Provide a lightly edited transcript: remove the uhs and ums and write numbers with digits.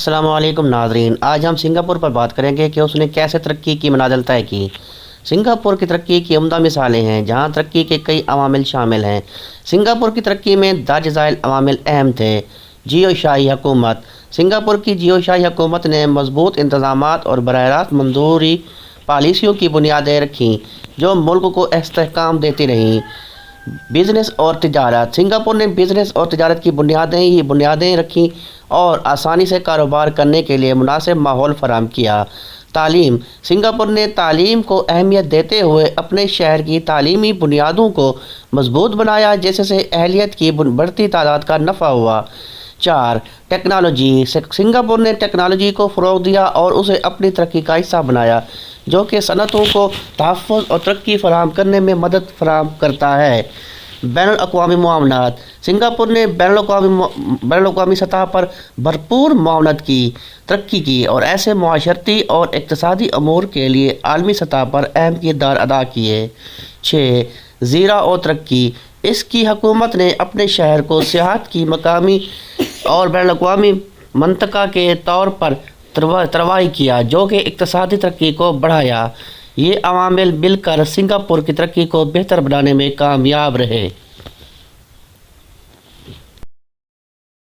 السلام علیکم ناظرین، آج ہم سنگاپور پر بات کریں گے کہ اس نے کیسے ترقی کی منازل طے کی۔ سنگاپور کی ترقی کی عمدہ مثالیں ہیں جہاں ترقی کے کئی عوامل شامل ہیں۔ سنگاپور کی ترقی میں درج ذیل عوامل اہم تھے۔ جیو شاہی حکومت۔ سنگاپور کی جیو شاہی حکومت نے مضبوط انتظامات اور براہ راست منظوری پالیسیوں کی بنیادیں رکھیں جو ملک کو استحکام دیتی رہیں۔ بزنس اور تجارت۔ سنگاپور نے بزنس اور تجارت کی بنیادیں رکھیں اور آسانی سے کاروبار کرنے کے لیے مناسب ماحول فراہم کیا۔ تعلیم۔ سنگاپور نے تعلیم کو اہمیت دیتے ہوئے اپنے شہر کی تعلیمی بنیادوں کو مضبوط بنایا جس سے اہلیت کی بڑھتی تعداد کا نفع ہوا۔ 4. ٹیکنالوجی۔ سنگاپور نے ٹیکنالوجی کو فروغ دیا اور اسے اپنی ترقی کا حصہ بنایا جو کہ صنعتوں کو تحفظ اور ترقی فراہم کرنے میں مدد فراہم کرتا ہے۔ بین الاقوامی معاونت۔ سنگاپور نے بین الاقوامی سطح پر بھرپور معاونت کی ترقی کی اور ایسے معاشرتی اور اقتصادی امور کے لیے عالمی سطح پر اہم کردار ادا کیے۔ 6. زیرہ و ترقی۔ اس کی حکومت نے اپنے شہر کو سیاحت کی مقامی اور بین الاقوامی منطقہ کے طور پر ترقی کیا جو کہ اقتصادی ترقی کو بڑھایا۔ یہ عوامل مل کر سنگاپور کی ترقی کو بہتر بنانے میں کامیاب رہے۔